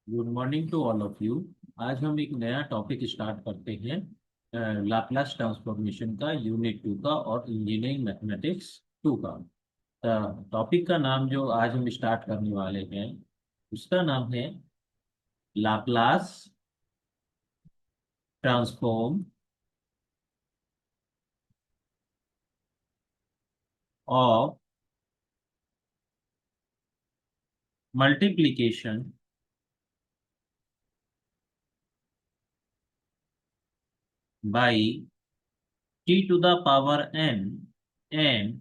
Good morning to all of you. आज हम एक नया टॉपिक स्टार्ट करते हैं, लाप्लास ट्रांसफॉर्मेशन का, यूनिट 2 का और इंजीनियरिंग मैथमेटिक्स 2 का। टॉपिक का नाम जो आज हम स्टार्ट करने वाले हैं उसका नाम है Laplace transform of multiplication by t to the power n and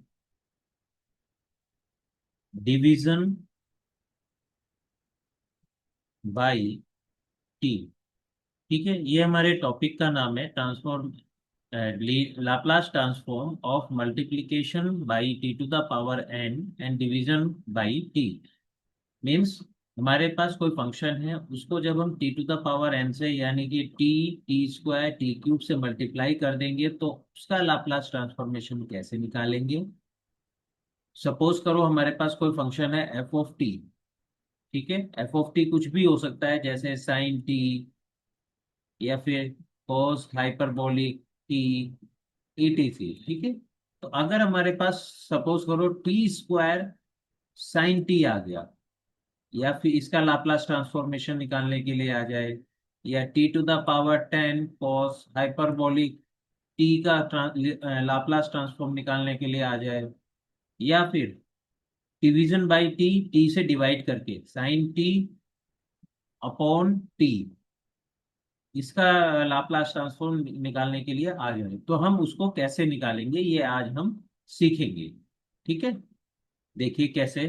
division by t. ठीक है, ये हमारे टॉपिक का नाम है, transform Laplace transform of multiplication by t to the power n and division by t. Means हमारे पास कोई फंक्शन है, उसको जब हम t to the power n से यानी कि t t square t cube से मल्टीप्लाई कर देंगे तो उसका लाप्लास ट्रांसफॉर्मेशन कैसे निकालेंगे। सपोज करो हमारे पास कोई फंक्शन है एफ ऑफ टी। ठीक है, एफ ऑफ टी कुछ भी हो सकता है, जैसे साइन टी या फिर कॉस हाइपरबोलिक टी, ईटीसी। ठीक है, तो अगर हमारे पास सपोज करो टी स्क्वायर साइन टी आ गया, या फिर इसका लाप्लास ट्रांसफॉर्मेशन निकालने के लिए आ जाए, या t to the power 10 cos hyperbolic t का लाप्लास ट्रांसफॉर्म निकालने के लिए आ जाए, या फिर डिवीजन बाई टी, टी से डिवाइड करके साइन टी अपॉन टी, इसका लाप्लास ट्रांसफॉर्म निकालने के लिए आ जाए, तो हम उसको कैसे निकालेंगे ये आज हम सीखेंगे। ठीक है, देखिए कैसे।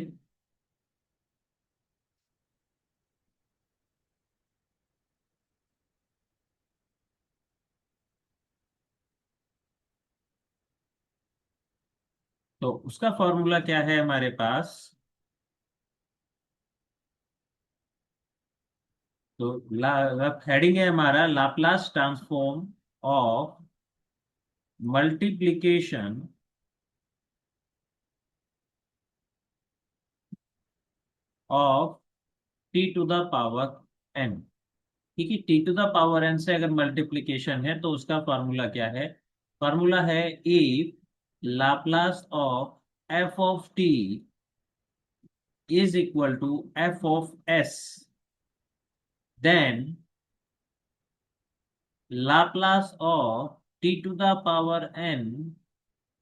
तो उसका फॉर्मूला क्या है हमारे पास। तो हेडिंग है हमारा Laplace transform of multiplication of t to the power n. ठीक है, t to the power n से अगर मल्टीप्लिकेशन है तो उसका फॉर्मूला क्या है। फॉर्मूला है if Laplace of f of T is equal to f of s, then Laplace of t to the power n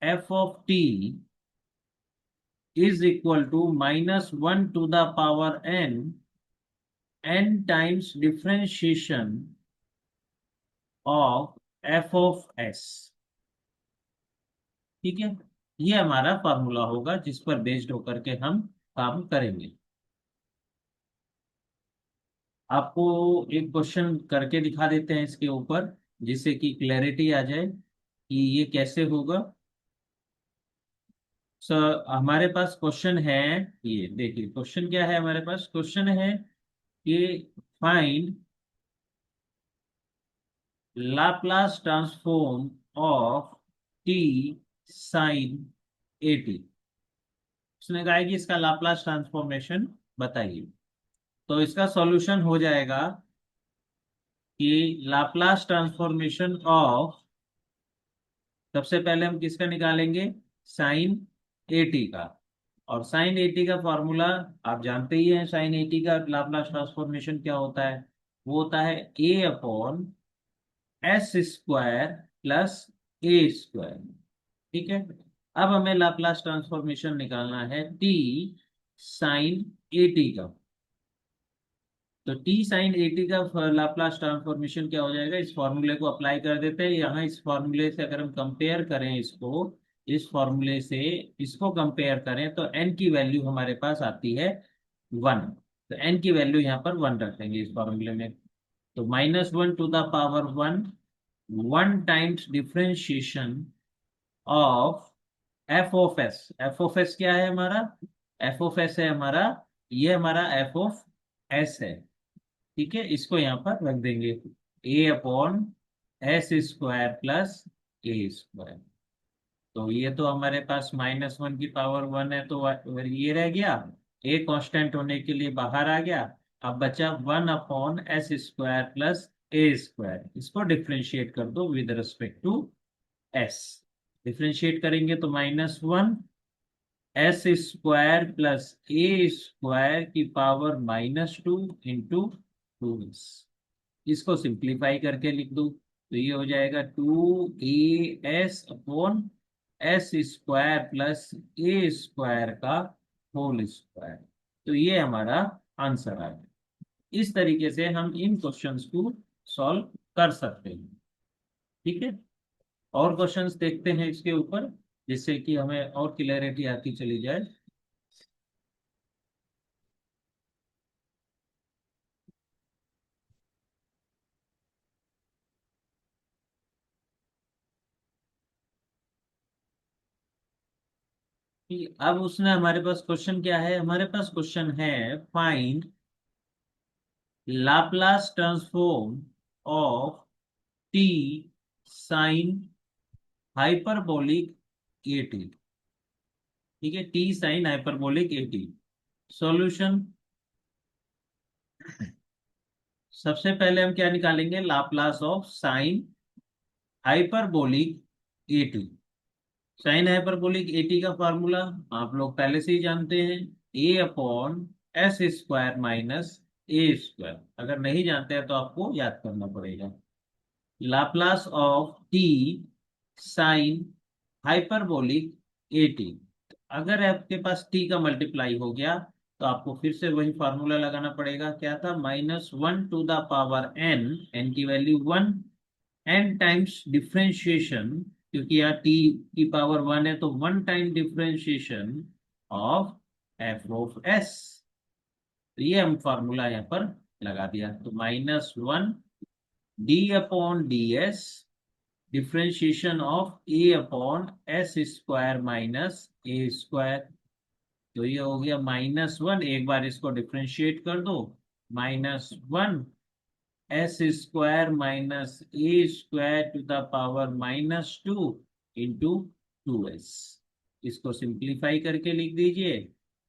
f of t is equal to -1 to the power n times differentiation of f of s। ठीक है, ये हमारा formula होगा जिस पर based होकर के हम काम करेंगे। आपको एक क्वेश्चन करके दिखा देते हैं इसके ऊपर, जिससे कि क्लैरिटी आ जाए कि ये कैसे होगा। सर हमारे पास क्वेश्चन है, ये देखिए क्वेश्चन क्या है हमारे पास। क्वेश्चन है कि find Laplace transform of t sine a t. उसने कहा है कि इसका लाप्लास ट्रांसफॉर्मेशन बताइए। तो इसका सॉल्यूशन हो जाएगा कि लाप्लास ट्रांसफॉर्मेशन ऑफ, सबसे पहले हम किसका निकालेंगे, साइन एटी का। और साइन एटी का फॉर्मूला आप जानते ही हैं, साइन एटी का लाप्लास ट्रांसफॉर्मेशन क्या होता है। वो होता है a upon s square plus a square. ठीक है, अब हमें लाप्लास ट्रांसफॉर्मेशन निकालना है टी साइन एटी का। तो टी साइन एटी का लाप्लास ट्रांसफॉर्मेशन क्या हो जाएगा, इस फॉर्मूले को अप्लाई कर देते हैं यहाँ। इस फॉर्मूले से अगर हम कंपेयर करें इसको, इस फॉर्मूले से इसको कंपेयर करें तो एन की वैल्यू हमारे पास आती है 1। तो एन की वैल्यू यहाँ पर 1 रख देंगे इस फॉर्मूले में। तो -1 to the power 1, 1 times differentiation of f of s. F of s क्या है हमारा, एफ ऑफ एस है हमारा, ये हमारा एफ ऑफ एस है। ठीक है, इसको यहाँ पर रख देंगे ए upon s square plus a square. तो ये तो हमारे पास -1 की पावर 1 है, तो ये रह गया, ए कांस्टेंट होने के लिए बाहर आ गया। अब बचा 1/s² प्लस a², इसको डिफ्रेंशिएट कर दो with respect to s। Differentiate करेंगे तो -1 s² प्लस a² की पावर -2 इंटू 2s। इसको सिंप्लीफाई करके लिख दो तो ये हो जाएगा 2as/s² प्लस a² का होल स्क्वायर। तो ये हमारा आंसर आ गया। इस तरीके से हम इन क्वेश्चंस को सॉल्व कर सकते हैं। ठीक है, और क्वेश्चंस देखते हैं इसके ऊपर, जिससे कि हमें और क्लैरिटी आती चली जाए। अब उसने हमारे पास क्वेश्चन क्या है, हमारे पास क्वेश्चन है find Laplace transform of t sine hyperbolic eighty. ठीक है, T sine hyperbolic eighty. Solution, सबसे पहले हम क्या निकालेंगे, Laplace of sine hyperbolic eighty. Sine hyperbolic eighty का फॉर्मूला आप लोग पहले से ही जानते हैं, a/s² माइनस a²। अगर नहीं जानते हैं तो आपको याद करना पड़ेगा। Laplace of t sine hyperbolic eighty. अगर आपके पास टी का मल्टीप्लाई हो गया तो आपको फिर से वही फॉर्मूला लगाना पड़ेगा। क्या था, -1 to the power n, n की वैल्यू 1, n टाइम्स डिफ्रेंशिएशन, क्योंकि यहाँ t की पावर 1 है तो 1 टाइम डिफ्रेंशिएशन ऑफ f(s). तो ये हम फॉर्मूला यहाँ पर लगा दिया, तो -1 d/ds differentiation of a/s² minus a²। तो ये हो गया -1, एक बार इसको डिफ्रेंशिएट कर दो, -1 s² minus a² to the power -2 into 2s। इसको सिंप्लीफाई करके लिख दीजिए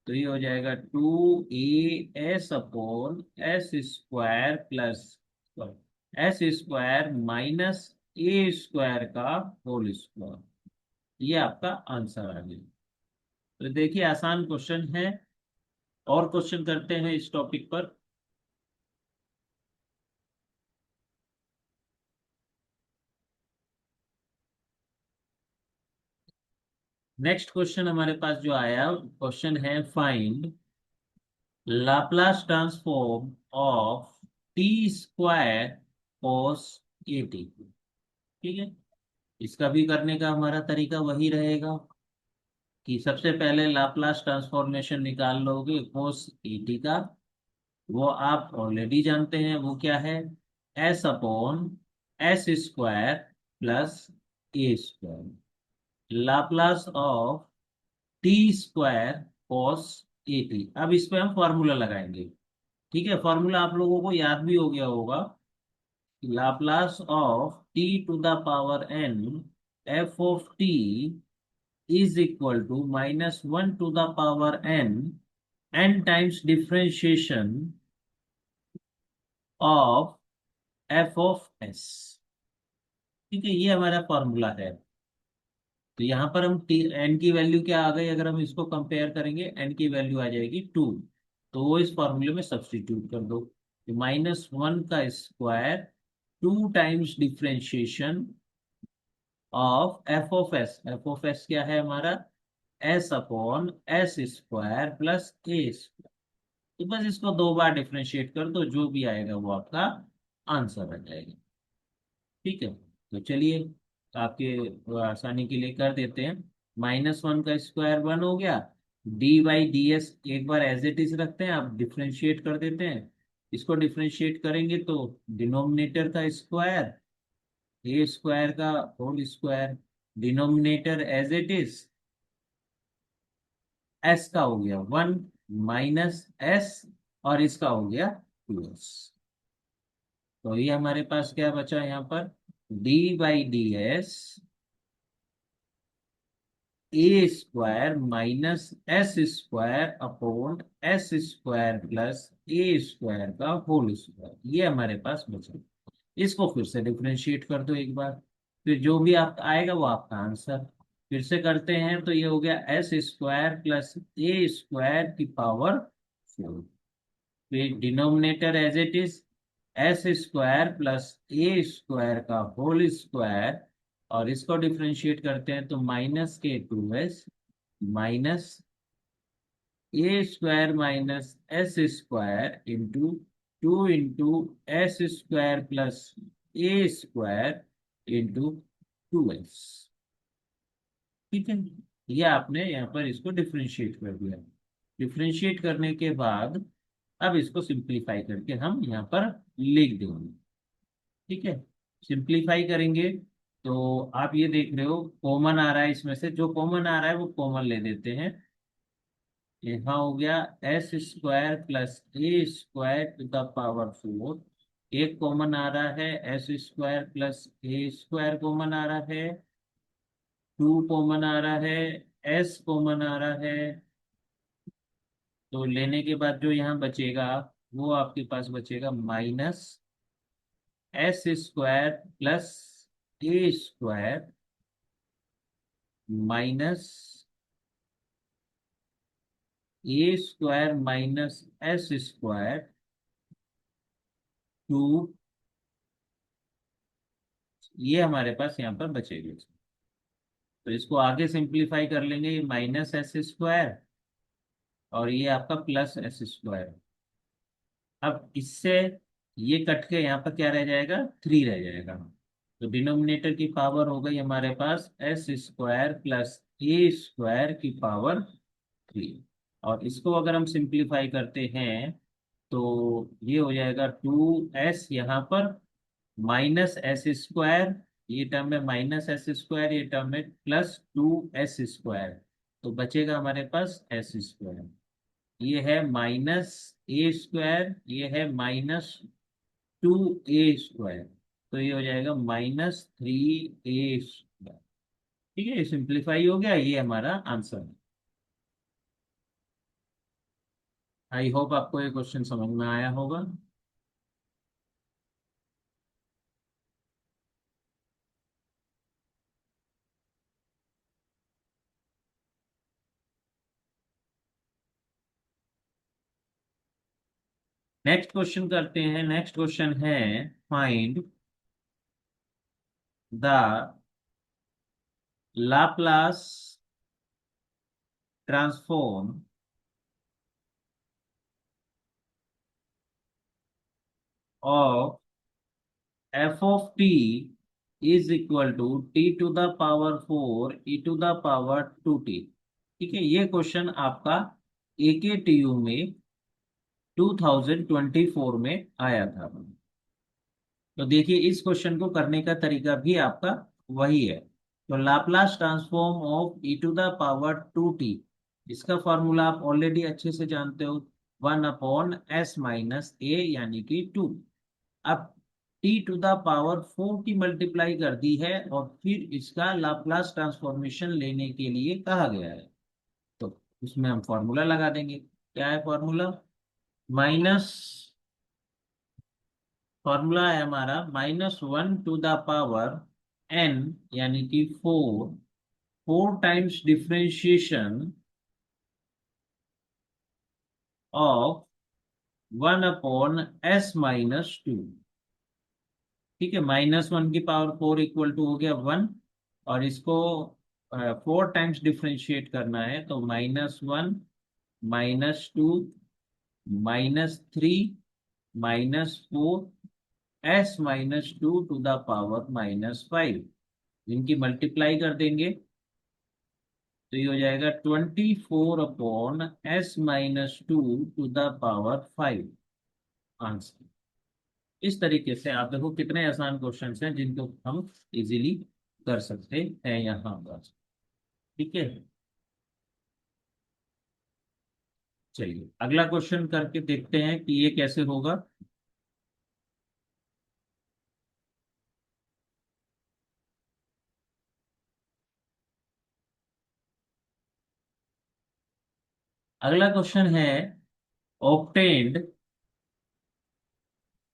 तो ये हो जाएगा 2as/s² plus s² minus a² का होल स्क्वायर। ये आपका आंसर आ गया। तो देखिए आसान क्वेश्चन है, और क्वेश्चन करते हैं इस टॉपिक पर। नेक्स्ट क्वेश्चन हमारे पास जो आया, क्वेश्चन है find Laplace transform of t² cos at। ठीक है, इसका भी करने का हमारा तरीका वही रहेगा कि सबसे पहले लाप्लास ट्रांसफॉर्मेशन निकाल लोगे cos at का। वो आप ऑलरेडी जानते हैं, वो क्या है, s/s² plus a²। Laplace of t² cos at। अब इस पे हम फॉर्मूला लगाएंगे। ठीक है, फॉर्मूला आप लोगों को याद भी हो गया होगा, Laplace of t to the power n f of t is equal to -1 to the power n, n times differentiation of f of s। ठीक है, ये हमारा फॉर्मूला है। तो यहाँ पर हम n की वैल्यू क्या आ गई, अगर हम इसको कंपेयर करेंगे n की वैल्यू आ जाएगी 2। तो वो इस फॉर्मूले में सब्स्टिट्यूट कर दो, तो -1 का square 2 times differentiation of f(s). f(s) क्या है हमारा, s/s² प्लस a²। तो बस इसको दो बार डिफ्रेंशिएट कर दो, जो भी आएगा वो आपका आंसर बन जाएगा। ठीक है, तो चलिए आपके आसानी के लिए कर देते हैं। -1 का स्क्वायर 1 हो गया, d/ds एक बार एज इट इज रखते हैं, आप डिफ्रेंशिएट कर देते हैं। इसको डिफ्रेंशिएट करेंगे तो डिनोमिनेटर का स्क्वायर a² का whole square, denominator as it is s का हो गया 1 माइनस s, और इसका हो गया 2s। तो ये हमारे पास क्या बचा यहाँ पर, d/ds a square minus s square upon s square plus a square का होल स्क्वायर, ये हमारे पास बचा। इसको फिर से डिफरेंशिएट कर दो एक बार, फिर जो भी आपका आएगा वो आपका आंसर। फिर से करते हैं तो ये हो गया s square plus a square की पावर 4। फिर denominator as it is s square plus a square का होल स्क्वायर, और इसको डिफरेंशिएट करते हैं तो माइनस के 2s minus a square minus s square into 2 into s square plus a square into 2s। ठीक है, ये आपने यहाँ पर इसको डिफरेंशिएट कर दिया। डिफरेंशिएट करने के बाद अब इसको सिंप्लीफाई करके हम यहाँ पर लिख देंगे। ठीक है, सिंप्लीफाई करेंगे तो आप ये देख रहे हो कॉमन आ रहा है, इसमें से जो कॉमन आ रहा है वो कॉमन ले लेते हैं। यहाँ हो गया s square plus a square to the power 4। एक कॉमन आ रहा है, s square plus a square common आ रहा है, 2 कॉमन आ रहा है, एस कॉमन आ रहा है। तो लेने के बाद जो यहाँ बचेगा वो आपके पास बचेगा minus s square plus a square minus a square minus s square two, ये हमारे पास यहाँ पर बचेगा। तो इसको आगे सिंप्लीफाई कर लेंगे, ये माइनस एस स्क्वायर और ये आपका प्लस एस स्क्वायर। अब इससे ये कट के यहाँ पर क्या रह जाएगा, 3 रह जाएगा। तो डिनोमिनेटर की पावर हो गई हमारे पास S square plus a square की पावर 3। और इसको अगर हम सिंप्लीफाई करते हैं तो ये हो जाएगा 2s यहाँ पर माइनस एस स्क्वायर, ये टर्म है माइनस एस स्क्वायर, ये टर्म है प्लस 2s स्क्वायर। तो बचेगा हमारे पास एस स्क्वायर, ये है माइनस ए स्क्वायर, ये है -2a स्क्वायर। तो ये हो जाएगा -3a स्क्वायर। ठीक है, ये सिंप्लीफाई हो गया, ये हमारा आंसर है। आई होप आपको ये क्वेश्चन समझ में आया होगा। नेक्स्ट क्वेश्चन करते हैं। नेक्स्ट क्वेश्चन है find the Laplace transform of f of t is equal to t to the power 4 e to the power 2t। ठीक है, ये क्वेश्चन आपका AKTU में 2024 में आया था। तो देखिए इस क्वेश्चन को करने का तरीका भी आपका वही है। तो Laplace transform of e to the power 2t, इसका फॉर्मूला आप ऑलरेडी अच्छे से जानते हो, 1/s - a यानी कि 2। अब टी टू द पावर 4 की मल्टीप्लाई कर दी है और फिर इसका लाप्लास ट्रांसफॉर्मेशन लेने के लिए कहा गया है। तो उसमें हम फॉर्मूला लगा देंगे। क्या है फॉर्मूला, माइनस, फॉर्मूला है हमारा -1 टू द पावर n यानी कि 4, 4 टाइम्स डिफरेंशिएशन ऑफ 1/s - 2। ठीक है, -1 की पावर 4 इक्वल टू हो गया 1, और इसको 4 टाइम्स डिफरेंशिएट करना है तो -1 -2 -3 -4 s - 2 टू द पावर -5, इनकी मल्टीप्लाई कर देंगे तो ये हो जाएगा 24/s - 2 to the power 5 answer. इस तरीके से आप देखो कितने आसान क्वेश्चंस हैं जिनको हम इजीली कर सकते हैं यहाँ पर। ठीक है, चलिए अगला क्वेश्चन करके देखते हैं कि ये कैसे होगा। अगला क्वेश्चन है, obtained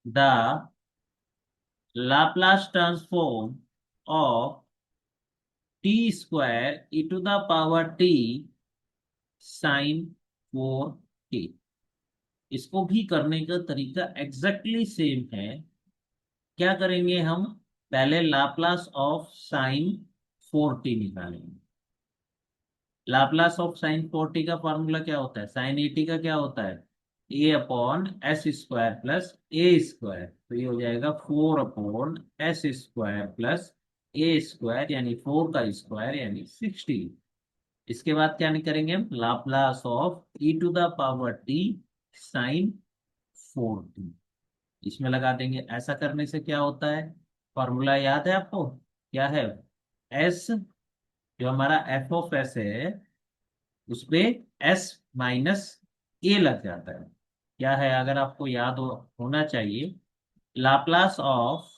the Laplace transform of t square e to the power t sin 4t। इसको भी करने का तरीका एग्जैक्टली सेम है। क्या करेंगे हम, पहले लाप्लास ऑफ साइन 4t निकालेंगे। लाप्लास ऑफ साइन 4t का फॉर्मूला क्या होता है, साइन 80 का क्या होता है, a upon s square plus a square. तो ये हो जाएगा 4 upon s square plus a square, यानी 4 का स्क्वायर यानी 16। इसके बाद क्या नहीं करेंगे हम, Laplace of e to the power t sine 4t इसमें लगा देंगे। ऐसा करने से क्या होता है, फॉर्मूला याद है आपको, क्या है, एस, जो हमारा एफ ऑफ एस है उस पे एस माइनस ए लग जाता है। क्या है, अगर आपको याद होना चाहिए, लाप्लास ऑफ,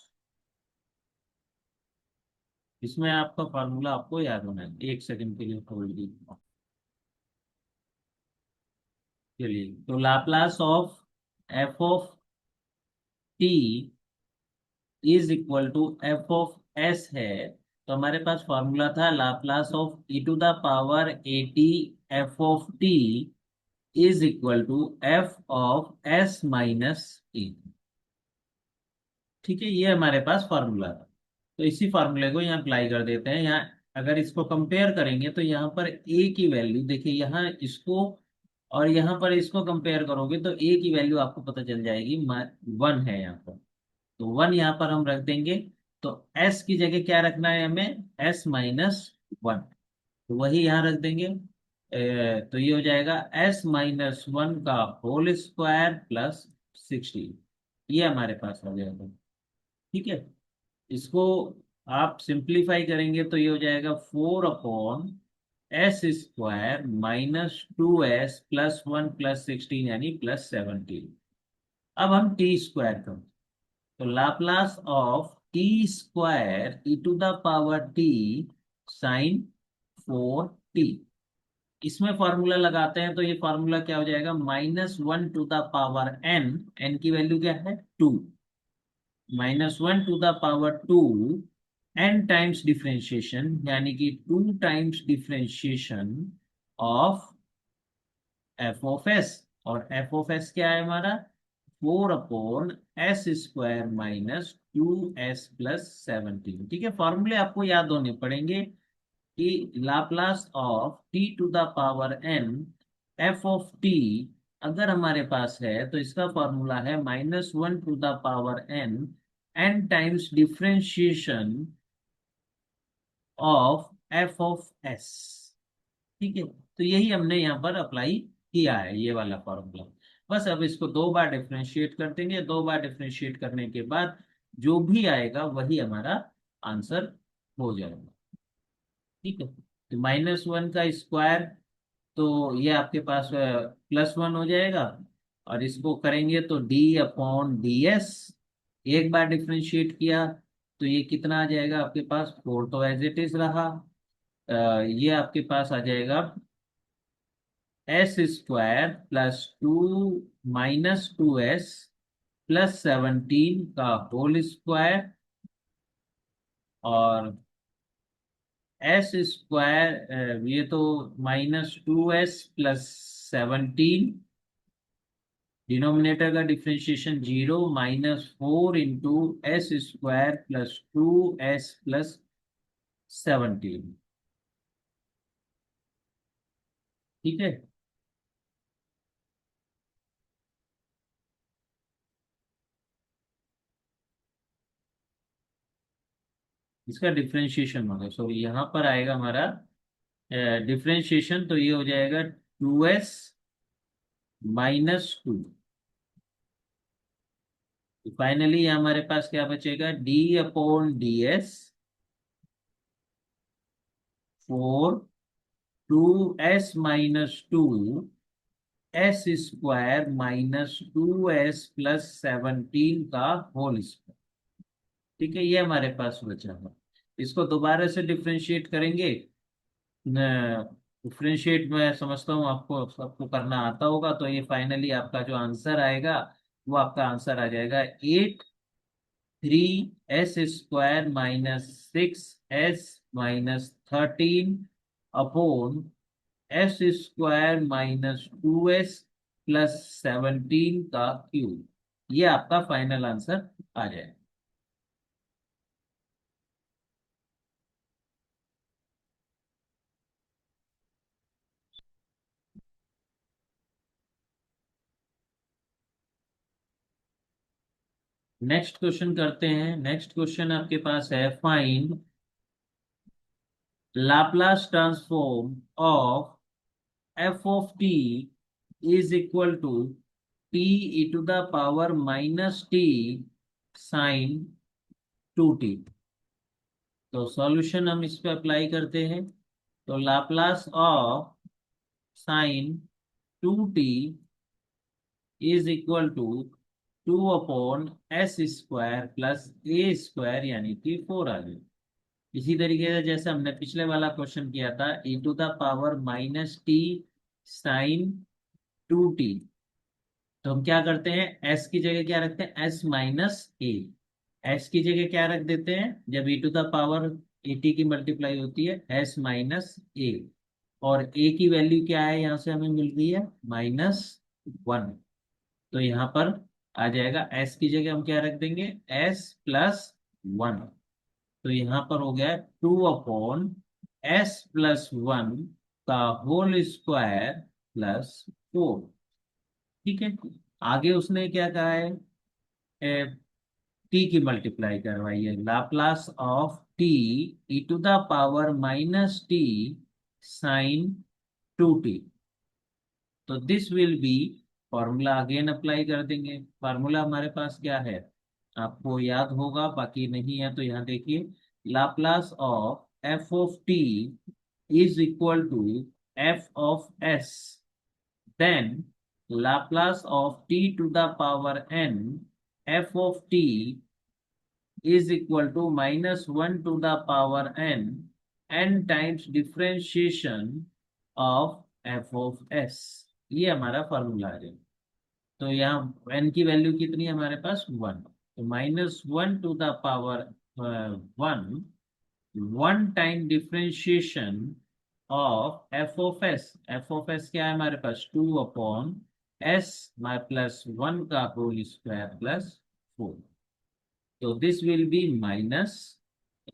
इसमें आपका फॉर्मूला आपको याद होना है, एक सेकंड के लिए होल्ड कीजिए। चलिए, तो Laplace of f of t is equal to f of s है। तो हमारे पास फॉर्मूला था Laplace of e to the power a t f of t is equal to f of s minus a. ठीक है, ये हमारे पास फॉर्मूला था। तो इसी फार्मूले को यहाँ अप्लाई कर देते हैं। यहाँ अगर इसको कंपेयर करेंगे तो यहाँ पर ए की वैल्यू देखिए, यहाँ इसको और यहाँ पर इसको कंपेयर करोगे तो ए की वैल्यू आपको पता चल जाएगी, 1 है यहाँ पर। तो 1 यहाँ पर हम रख देंगे। तो एस की जगह क्या रखना है हमें, एस माइनस 1। तो वही यहाँ रख देंगे। तो ये हो जाएगा एस माइनस 1 का होल स्क्वायर प्लस 16। ये हमारे पास आ जाएगा। ठीक है, इसको आप सिंप्लीफाई करेंगे तो ये हो जाएगा 4 upon s square minus 2s plus 1 plus 16 यानी प्लस 17। अब हम टी स्क्वायर करें, तो Laplace of t square e to the power t sine 4t। इसमें फॉर्मूला लगाते हैं तो ये फॉर्मूला क्या हो जाएगा, -1 to the power n, n की वैल्यू क्या है 2, -1 to the power 2 n times differentiation, यानी कि 2 times differentiation of f of s. और एफ ऑफ एस क्या है हमारा, 4 upon s square minus 2s plus 17। ठीक है, फॉर्मूले आपको याद होने पड़ेंगे कि Laplace of t to the power n f of t अगर हमारे पास है तो इसका फॉर्मूला है -1 to the power n n times differentiation of f of s. ठीक है, तो यही हमने यहाँ पर अप्लाई किया है, ये वाला फॉर्मूला। बस अब इसको 2 बार डिफरेंशिएट कर देंगे। 2 बार डिफरेंशिएट करने के बाद जो भी आएगा वही हमारा आंसर हो जाएगा। ठीक है, तो -1 का स्क्वायर, तो ये आपके पास +1 हो जाएगा। और इसको करेंगे तो डी अपॉन डी एस, एक बार डिफरेंशिएट किया तो ये कितना आ जाएगा आपके पास, 4 तो एज इट इज रहा। ये आपके पास आ जाएगा S square plus 2 -2s plus 17 का होल स्क्वायर, और एस स्क्वायर ये तो -2s प्लस 17, डिनोमिनेटर का differentiation 0, -4 into s square plus 2s plus 17। ठीक है, इसका डिफरेंशिएशन होगा, सॉरी यहाँ पर आएगा हमारा डिफरेंशिएशन, तो ये हो जाएगा 2s -2। फाइनली हमारे पास क्या बचेगा, D upon D S 4 2s-2 S square -2s plus 17 का होल स्क्वायर। ठीक है, ये हमारे पास बचा है। इसको दोबारा से डिफरेंशिएट करेंगे डिफरेंशिएट मैं समझता हूँ आपको सबको करना आता होगा, तो ये फाइनली आपका जो आंसर आएगा वो आपका आंसर आ जाएगा 8 3s² - 6s - 13 upon s² - 2s + 17 का क्यूब। ये आपका फाइनल आंसर आ जाएगा। नेक्स्ट क्वेश्चन करते हैं। नेक्स्ट क्वेश्चन आपके पास है, find Laplace transform of f of t is equal to t e to the power minus t sin 2t। तो solution हम इस पे अप्लाई करते हैं। तो Laplace of sine 2t is equal to 2/s² plus a² यानी कि 4 आ गई। इसी तरीके से जैसे हमने पिछले वाला क्वेश्चन किया था, e⁻−t साइन 2t। तो हम क्या करते हैं, s की जगह क्या रखते हैं, s-a। s की जगह क्या रख देते हैं, जब e⁻at की मल्टीप्लाई होती है s-a। और a की वैल्यू क्या है, यहाँ से हमें मिल गई है -1। तो यहाँ पर आ जाएगा, s की जगह हम क्या रख देंगे, s+1। तो यहाँ पर हो गया 2/s+1 का होल स्क्वायर प्लस 4। ठीक है। आगे उसने क्या कहा है, टी की मल्टीप्लाई करवाई है। Laplace of t e⁻−t sine 2t। तो this will be, formula again apply कर देंगे। फॉर्मूला हमारे पास क्या है, आपको याद होगा, बाकी नहीं है तो यहाँ देखिए। Laplace of f of t is equal to f of s, then Laplace of t to the power n f of t is equal to -1 to the power n times differentiation of f of s। ये हमारा formula है। तो यहाँ n की value कितनी है हमारे पास, 1। तो -1 to the power 1, 1 time differentiation of f of s क्या है हमारे पास, 2/s +1 का होल स्क्वायर प्लस 4। तो दिस विल बी माइनस,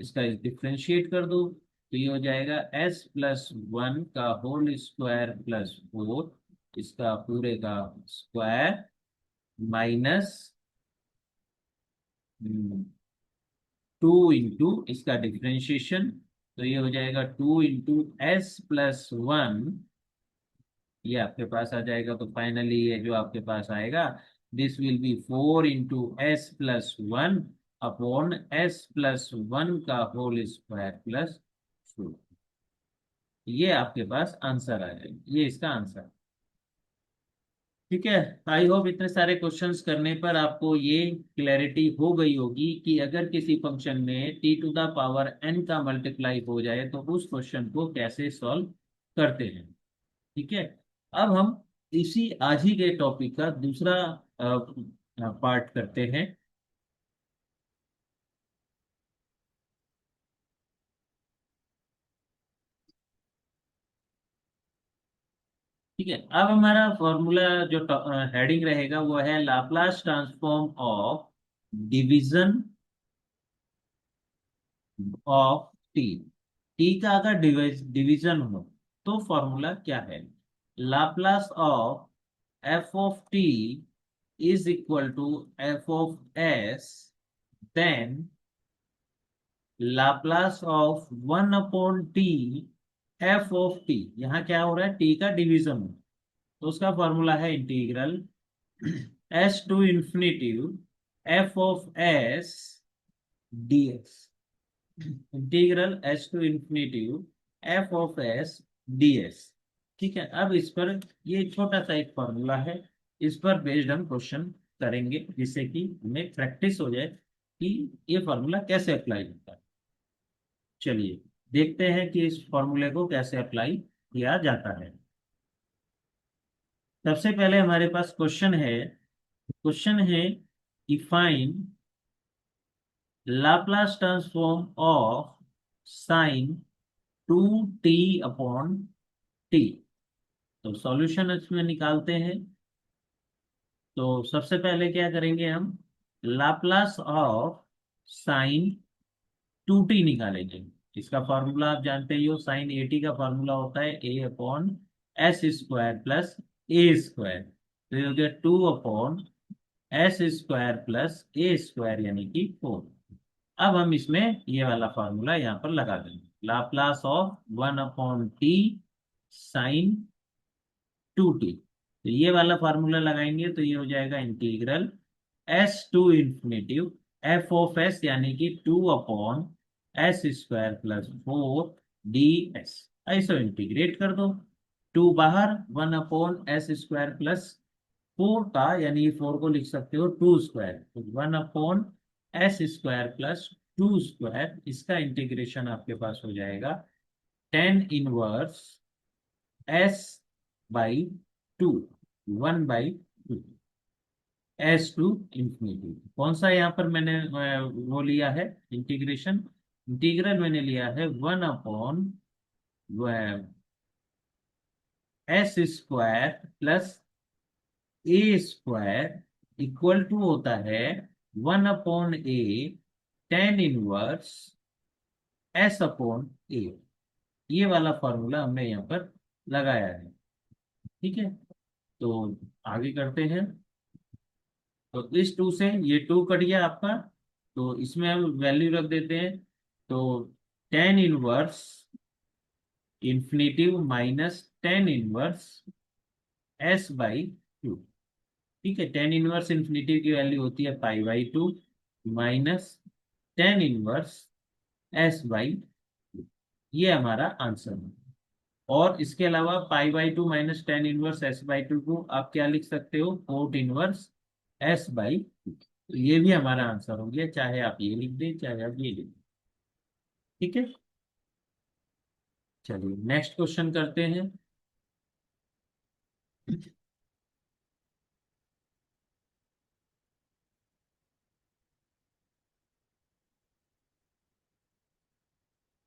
इसका डिफरेंशिएट कर दो तो ये हो जाएगा s+1 का होल स्क्वायर प्लस 4, इसका पूरे का स्क्वायर माइनस 2 इंटू इसका डिफरेंशिएशन। तो ये हो जाएगा 2 इंटू s+1, ये आपके पास आ जाएगा। तो फाइनली ये जो आपके पास आएगा, this will B 4 into s+1 upon s+1 का होल स्क्वायर प्लस 4। ये आपके पास आंसर आ जाएगा, ये इसका आंसर। ठीक है। आई होप इतने सारे क्वेश्चंस करने पर आपको ये क्लैरिटी हो गई होगी कि अगर किसी फंक्शन में t to the power n का मल्टीप्लाई हो जाए तो उस क्वेश्चन को कैसे सॉल्व करते हैं। ठीक है। अब हम इसी आज ही के टॉपिक का दूसरा पार्ट करते हैं। ठीक है। अब हमारा फॉर्मूला जो हेडिंग रहेगा वो है Laplace transform of division of t. T का अगर डिवीजन हो तो फॉर्मूला क्या है, Laplace of f of t is equal to f of s, then Laplace of 1/t f of t. यहाँ क्या हो रहा है, टी का डिवीजन हो, तो उसका फॉर्मूला है integral s to infinity f of s d x. Integral s to infinity f of s d s. ठीक है। अब इस पर ये छोटा सा एक फॉर्मूला है, इस पर बेस्ड हम क्वेश्चन करेंगे जिससे कि हमें प्रैक्टिस हो जाए कि ये फॉर्मूला कैसे अप्लाई होता है। चलिए देखते हैं कि इस फॉर्मूले को कैसे अप्लाई किया जाता है। सबसे पहले हमारे पास क्वेश्चन है कि find Laplace transform of sine 2t upon T. तो सॉल्यूशन इसमें निकालते हैं। तो सबसे पहले क्या करेंगे हम, लाप्लास ऑफ साइन 2t निकालेंगे। इसका फॉर्मूला आप जानते ही हो, साइन 80 का फॉर्मूला होता है a upon s square plus a square. तो ये हो गया 2 upon s square plus a square यानी कि 4। अब हम इसमें ये वाला फॉर्मूला यहाँ पर लगा देंगे, Laplace of 1 upon t sine 2t। तो ये वाला फॉर्मूला लगाएंगे तो ये हो जाएगा integral s to infinity f of s यानी कि 2 upon s square plus 4 d s. ऐसे इंटीग्रेट कर दो, 2 बाहर, 1 अपॉन एस स्क्वायर प्लस 4 का यानी 4 को लिख सकते हो 2 स्क्वायर, तो 1 upon s square plus 2 square. इसका इंटीग्रेशन आपके पास हो जाएगा 10 inverse s by 2, 1/2 s to infinity. कौन सा यहाँ पर मैंने वो लिया है इंटीग्रेशन, इंटीग्रल मैंने लिया है 1 upon s square plus a square equal to होता है 1 upon a 10 inverse s upon a. ये वाला फॉर्मूला हमने यहाँ पर लगाया है। ठीक है, तो आगे करते हैं। तो इस 2 से ये 2 कट गया आपका, तो इसमें हम वैल्यू रख देते हैं। तो 10 inverse infinitive minus 10 inverse s/2। ठीक है, 10 इनवर्स इंफिनिटिव की वैल्यू होती है π/2 माइनस 10 इनवर्स s/2। ये हमारा आंसर है। और इसके अलावा π/2 माइनस 10 इनवर्स s/2 को आप क्या लिख सकते हो, 4 इनवर्स s/2। तो ये भी हमारा आंसर हो गया, चाहे आप ये लिख दें चाहे आप ये लिख दें। ठीक है, चलिए नेक्स्ट क्वेश्चन करते हैं।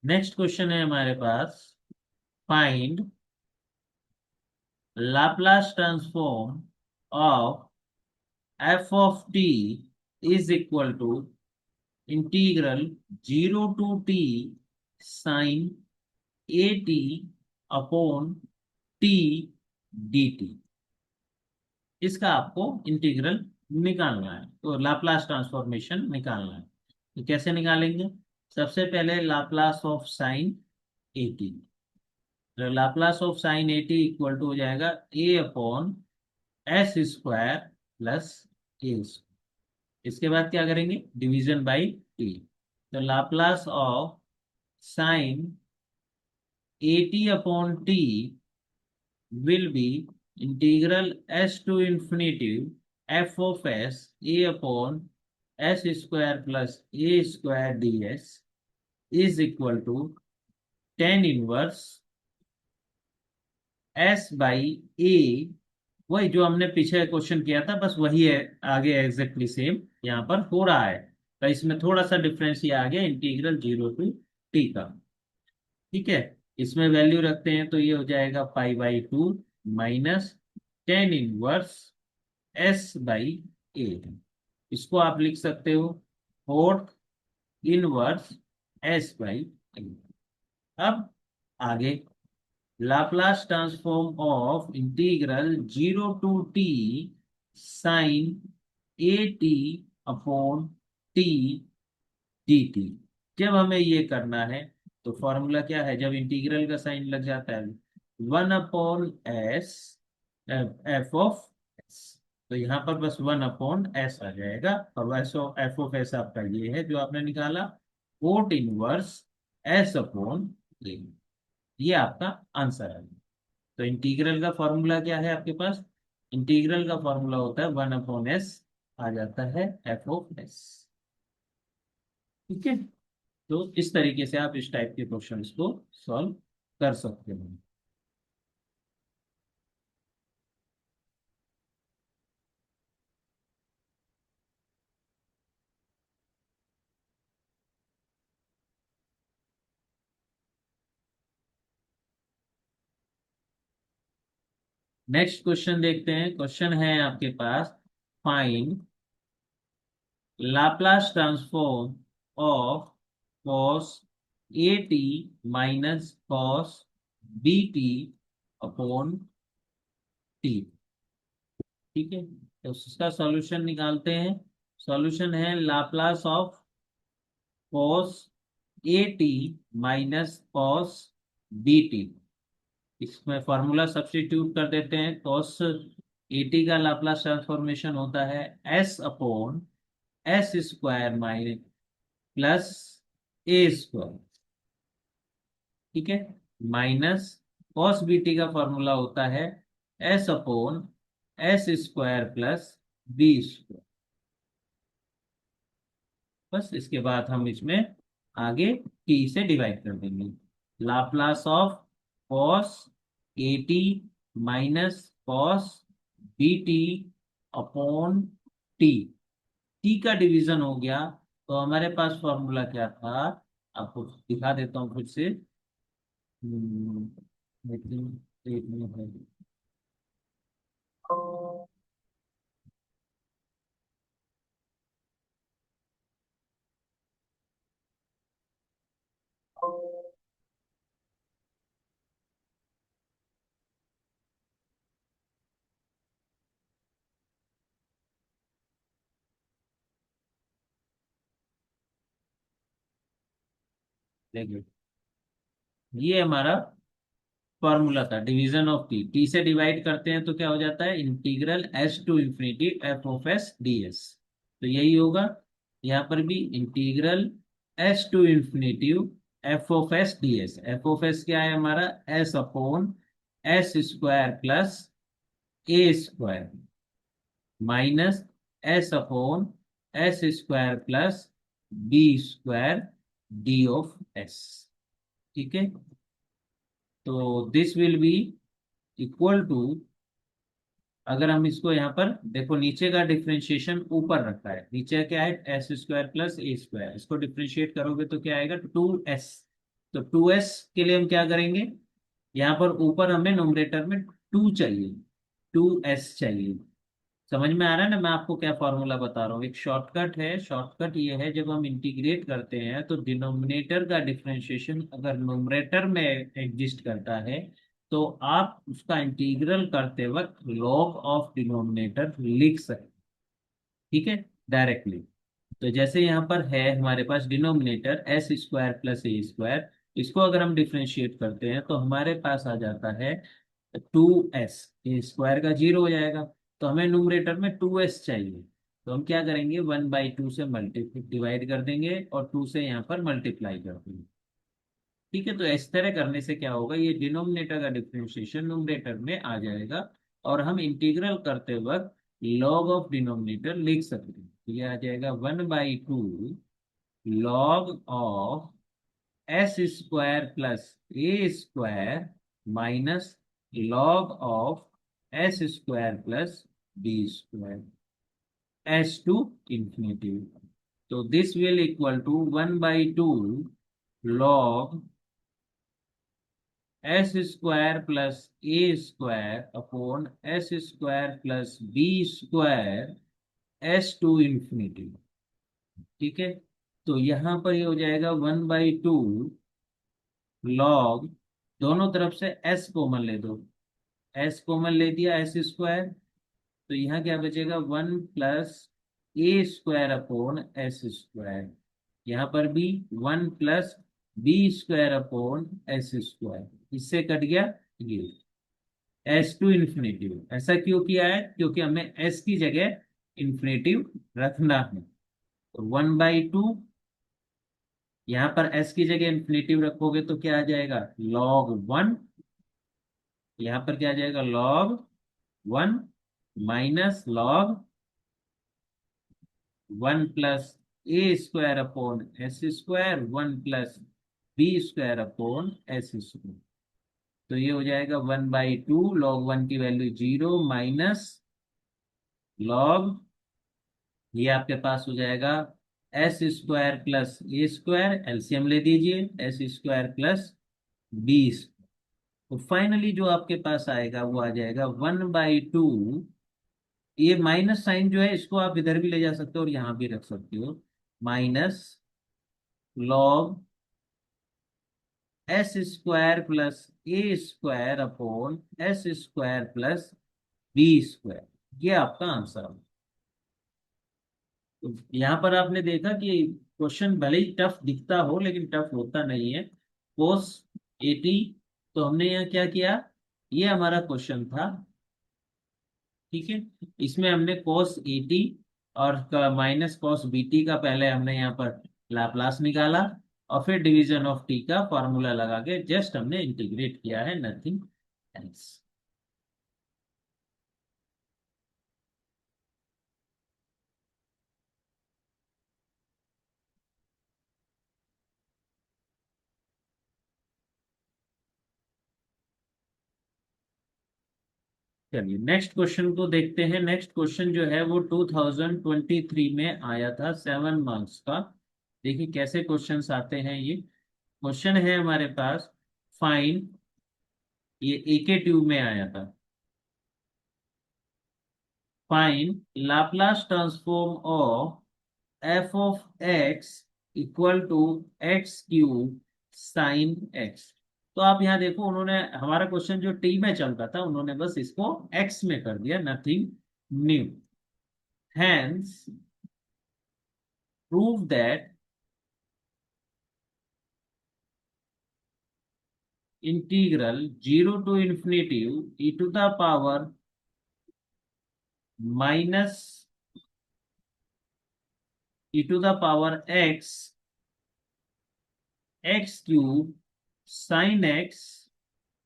नेक्स्ट क्वेश्चन है हमारे पास, find Laplace transform of f of t is equal to integral 0 to t sine a t upon t d t. इसका आपको इंटीग्रल निकालना है, तो लाप्लास ट्रांसफॉर्मेशन निकालना है। तो कैसे निकालेंगे, सबसे पहले Laplace of sine a t. तो Laplace of sine a t equal to हो जाएगा a upon s square plus a. इसके बाद क्या करेंगे, डिवीजन बाई टी। तो Laplace of sine a t upon t will be integral s to infinity f of s a upon s square plus a square ds is equal to 10 inverse s by a। वही जो हमने पीछे question किया था, बस वही है आगे, एग्जैक्टली सेम यहाँ पर हो रहा है। तो इसमें थोड़ा सा डिफरेंस ये आ गया, इंटीग्रल 0 to t का। ठीक है, इसमें वैल्यू रखते हैं तो ये हो जाएगा π/2 माइनस 10 इनवर्स s/8। इसको आप लिख सकते हो 4 इनवर्स s/8। अब आगे, Laplace transform of integral 0 to t sine a t upon t d t. जब हमें ये करना है तो फॉर्मूला क्या है, जब इंटीग्रल का साइन लग जाता है 1/s एफ ऑफ एस। तो यहाँ पर बस 1/s आ जाएगा, और वैसे एफ ऑफ एस आपका ये है जो आपने निकाला, 4 इनवर्स एस अपॉन ये आपका आंसर है। तो इंटीग्रल का फॉर्मूला क्या है आपके पास, इंटीग्रल का फॉर्मूला होता है 1/s, आ जाता है एफ ऑफ एस। ठीक है, तो इस तरीके से आप इस टाइप के क्वेश्चंस को सॉल्व कर सकते हो। नेक्स्ट क्वेश्चन देखते हैं। क्वेश्चन है आपके पास, find Laplace transform of cos at minus cos bt upon t। ठीक है, तो उसका सॉल्यूशन निकालते हैं। सॉल्यूशन है Laplace of cos at minus cos bt। इसमें फॉर्मूला सब्स्टिट्यूट कर देते हैं। cos at का लाप्लास ट्रांसफॉर्मेशन होता है s upon s square minus plus a square. ठीक है, माइनस cos bt का फॉर्मूला होता है s upon s square plus b square. बस इसके बाद हम इसमें आगे t से डिवाइड कर देंगे। Laplace of cos at minus cos bt upon t। t का डिवीजन हो गया, तो हमारे पास फॉर्मूला क्या था, आपको दिखा देता हूँ फिर से। लेकिन एक मिनट है। देखिए, ये हमारा फॉर्मूला था डिवीजन ऑफ टी। टी से डिवाइड करते हैं तो क्या हो जाता है, integral s to infinity f of s d s. तो यही होगा यहाँ पर भी, integral s to infinity f of s d s. F of s क्या है हमारा, s upon s square plus a square minus s upon s square plus b square d of s. ठीक है, तो this will be equal to, अगर हम इसको यहाँ पर देखो, नीचे का डिफरेंशिएशन ऊपर रखा है, नीचे क्या है s square plus a square, इसको डिफरेंशिएट करोगे तो क्या आएगा 2s। तो 2s के लिए हम क्या करेंगे, यहाँ पर ऊपर हमें नोमरेटर में 2 चाहिए, 2s चाहिए। समझ में आ रहा है ना मैं आपको क्या फॉर्मूला बता रहा हूँ। एक शॉर्टकट है, शॉर्टकट ये है, जब हम इंटीग्रेट करते हैं तो डिनोमिनेटर का डिफरेंशिएशन अगर नोमरेटर में एग्जिस्ट करता है, तो आप उसका इंटीग्रल करते वक्त लॉग ऑफ डिनोमिनेटर लिख सकते हैं। ठीक है, डायरेक्टली। तो जैसे यहाँ पर है हमारे पास denominator S square plus a square, इसको अगर हम डिफरेंशिएट करते हैं तो हमारे पास आ जाता है 2s। ए स्क्वायर का 0 हो जाएगा, तो हमें न्यूमरेटर में 2s चाहिए। तो हम क्या करेंगे, 1/2 से मल्टीप्लाई डिवाइड कर देंगे और 2 से यहाँ पर मल्टीप्लाई कर देंगे। ठीक है, तो इस तरह करने से क्या होगा, ये डिनोमिनेटर का डिफरेंशिएशन न्यूमरेटर में आ जाएगा, और हम इंटीग्रल करते वक्त लॉग ऑफ डिनोमिनेटर लिख सकते हैं। तो ये आ जाएगा 1/2 log of s square plus a square minus log of s square plus b square s to infinity. तो this will equal to 1/2 log s square plus a square upon s square plus b square s to infinity. ठीक है, तो यहाँ पर ये हो जाएगा 1/2 log, दोनों तरफ से s कॉमन ले दो, s कॉमन ले दिया एस स्क्वायर, तो यहाँ क्या बचेगा 1 plus a square upon s square. यहाँ पर भी 1 plus b square upon s square, इससे कट गया ये एस टू इन्फिनेटिव। ऐसा क्यों किया है, क्योंकि हमें एस की जगह इन्फिनेटिव रखना है। तो 1/2, यहाँ पर एस की जगह इन्फिनेटिव रखोगे तो क्या आ जाएगा log 1। यहाँ पर क्या आ जाएगा log 1 minus log 1 plus a square upon s square 1 plus b square upon s square. तो ये हो जाएगा 1/2 log 1 की वैल्यू 0 माइनस log, ये आपके पास हो जाएगा S square plus a square, LCM ले दीजिए, एस स्क्वायर प्लस बी। तो फाइनली जो आपके पास आएगा वो आ जाएगा 1/2। ये माइनस साइन जो है इसको आप इधर भी ले जा सकते हो और यहाँ भी रख सकते हो। Minus log s square plus a square upon s square plus b square. ये आपका आंसर है। तो यहाँ पर आपने देखा कि क्वेश्चन भले ही टफ दिखता हो लेकिन टफ होता नहीं है। कोस 80। तो हमने यहाँ क्या किया, ये हमारा क्वेश्चन था, ठीक है। इसमें हमने cos 80 और माइनस cos BT का पहले हमने यहाँ पर लाप्लास निकाला और फिर डिवीजन ऑफ t का फॉर्मूला लगा के जस्ट हमने इंटीग्रेट किया है, नथिंग एल्स। चलिए नेक्स्ट क्वेश्चन को देखते हैं। नेक्स्ट क्वेश्चन जो है वो 2023 में आया था, 7 मार्क्स का। देखिए कैसे क्वेश्चंस आते हैं। ये क्वेश्चन है हमारे पास, फाइन, ये एके ट्यूब में आया था। Fine Laplace transform of f of x equal to x cube sine x. तो आप यहाँ देखो, उन्होंने हमारा क्वेश्चन जो टी में चलता था उन्होंने बस इसको एक्स में कर दिया, nothing new. Hence, prove that integral 0 to infinity e to the power minus e to the power x x cube sin x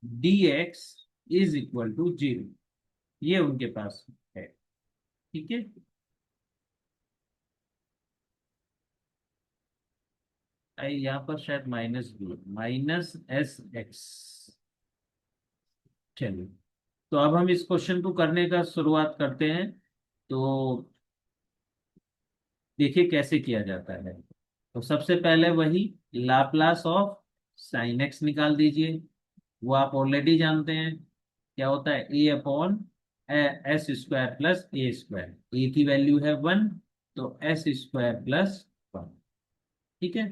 dx is equal to 0। ये उनके पास है, ठीक है। यहाँ पर शायद माइनस भी, माइनस एस एक्स। चलिए, तो अब हम इस क्वेश्चन को करने का शुरुआत करते हैं। तो देखिए कैसे किया जाता है। तो सबसे पहले वही लाप्लास ऑफ साइन एक्स निकाल दीजिए। वो आप ऑलरेडी जानते हैं, क्या होता है, a upon s square plus a square. ए की वैल्यू है 1, तो एस स्क्वायर प्लस 1, ठीक है।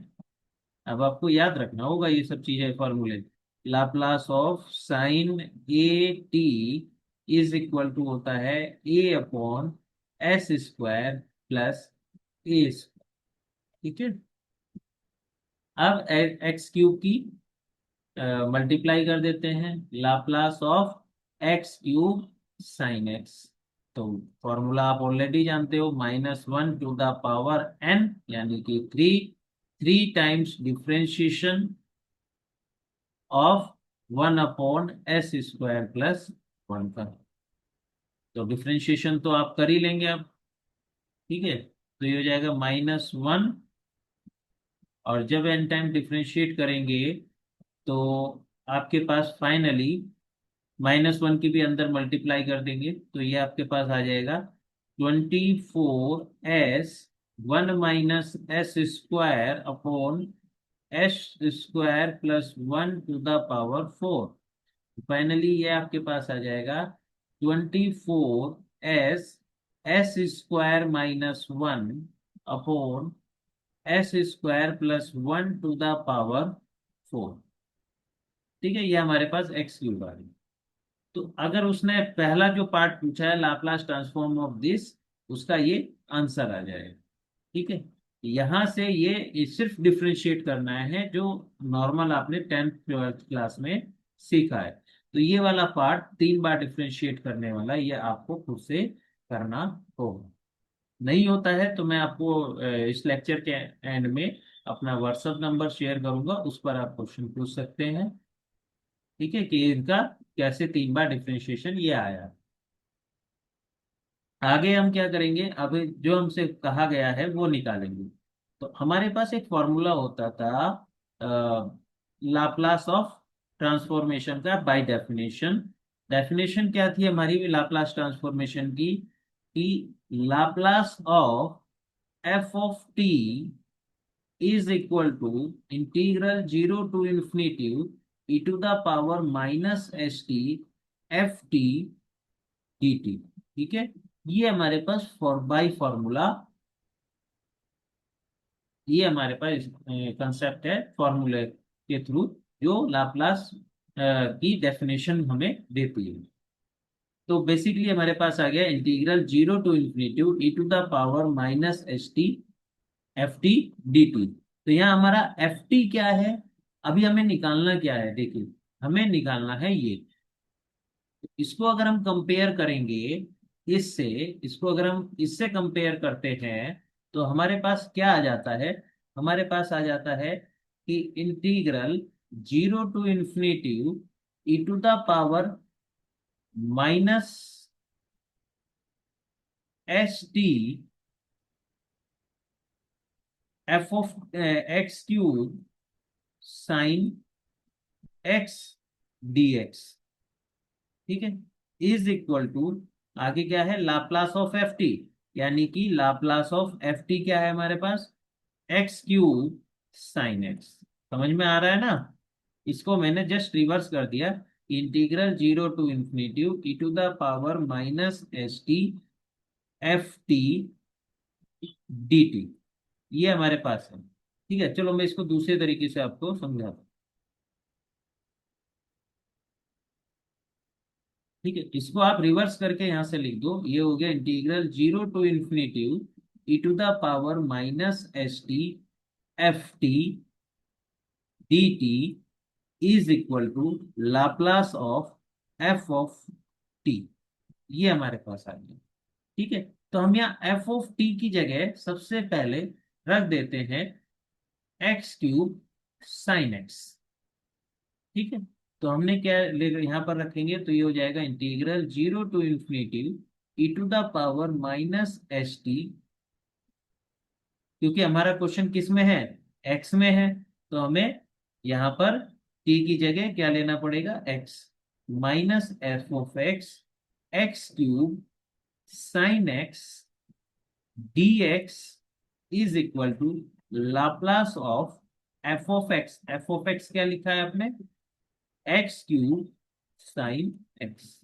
अब आपको याद रखना होगा ये सब चीजें, फॉर्मूले। Laplace of sine a t is equal to होता है a upon s square plus a square, ठीक है। अब एक्स क्यूब की मल्टीप्लाई कर देते हैं, लाप्लास of x cube sine x. तो फॉर्मूला आप ऑलरेडी जानते हो, -1 टू द पावर n, यानी कि 3 differentiation of 1 upon s square plus 1 का। तो डिफ्रेंशिएशन तो आप कर ही लेंगे अब, ठीक है। तो ये हो जाएगा -1, और जब एन टाइम डिफ्रेंशिएट करेंगे तो आपके पास फाइनली -1 की भी अंदर मल्टीप्लाई कर देंगे, तो ये आपके पास आ जाएगा 24s 1 - s² upon s square plus 1 to the power 4। Finally ये आपके पास आ जाएगा 24s s² - 1 upon s square plus 1 to the power 4, ठीक है। ये हमारे पास एक्स क्यूब आ गई। तो अगर उसने पहला जो पार्ट पूछा है लाप्लास ट्रांसफॉर्म ऑफ दिस, उसका ये आंसर आ जाएगा, ठीक है। यहां से ये सिर्फ डिफरेंशिएट करना है जो नॉर्मल आपने 10th 12th क्लास में सीखा है। तो ये वाला पार्ट 3 बार डिफरेंशिएट करने वाला, ये आपको खुद से करना होगा। नहीं होता है तो मैं आपको इस लेक्चर के एंड में अपना व्हाट्सएप नंबर शेयर करूंगा, उस पर आप क्वेश्चन पूछ सकते हैं, ठीक है, कि इनका कैसे 3 बार डिफरेंशिएशन ये आया। आगे हम क्या करेंगे, अब जो हमसे कहा गया है वो निकालेंगे। तो हमारे पास एक फॉर्मूला होता था लाप्लास ऑफ ट्रांसफॉर्मेशन का, बाय डेफिनेशन। डेफिनेशन क्या थी हमारी लाप्लास ट्रांसफॉर्मेशन की, कि Laplace of f of t is equal to integral 0 to infinity e to the power minus s t f t d t. ठीक है, ये हमारे पास फॉर बाई फॉर्मूला, ये हमारे पास कंसेप्ट है फॉर्मूले के थ्रू, जो लाप्लास की डेफिनेशन हमें देती है। तो बेसिकली हमारे पास आ गया integral zero to infinity e to the power minus s t f t d t. तो यहाँ हमारा एफ टी क्या है, अभी हमें निकालना क्या है, देखिए हमें निकालना है ये। इसको अगर हम कंपेयर करेंगे इससे, इसको अगर हम इससे कंपेयर करते हैं, तो हमारे पास क्या आ जाता है, हमारे पास आ जाता है कि integral zero to infinity e to the power minus s t f of x cube sine x d x. ठीक है, इज इक्वल टू, आगे क्या है, लाप्लास ऑफ एफ टी, यानी कि लाप्लास ऑफ एफ टी क्या है हमारे पास, एक्स क्यूब साइन एक्स। समझ में आ रहा है ना, इसको मैंने जस्ट रिवर्स कर दिया, integral zero to infinity e to the power minus s t f t d t, ये हमारे पास है। ठीक है, चलो मैं इसको दूसरे तरीके से आपको समझाता हूँ। ठीक है, इसको आप रिवर्स करके यहां से लिख दो, ये हो गया integral zero to infinity e to the power minus s t f t d t is equal to Laplace of f of t, ये हमारे पास आ गया। ठीक है, तो हम यहाँ एफ ऑफ टी की जगह सबसे पहले रख देते हैं एक्स क्यूब साइन एक्स। ठीक है, तो हमने क्या ले यहाँ पर रखेंगे, तो ये हो जाएगा integral zero to infinity e to the power minus s t, क्योंकि हमारा क्वेश्चन किस में है, एक्स में है, तो हमें यहाँ पर टी की जगह क्या लेना पड़ेगा, x, minus f of x x cube sine x d x is equal to Laplace of f of x. F of x क्या लिखा है आपने, एक्स क्यूब साइन एक्स।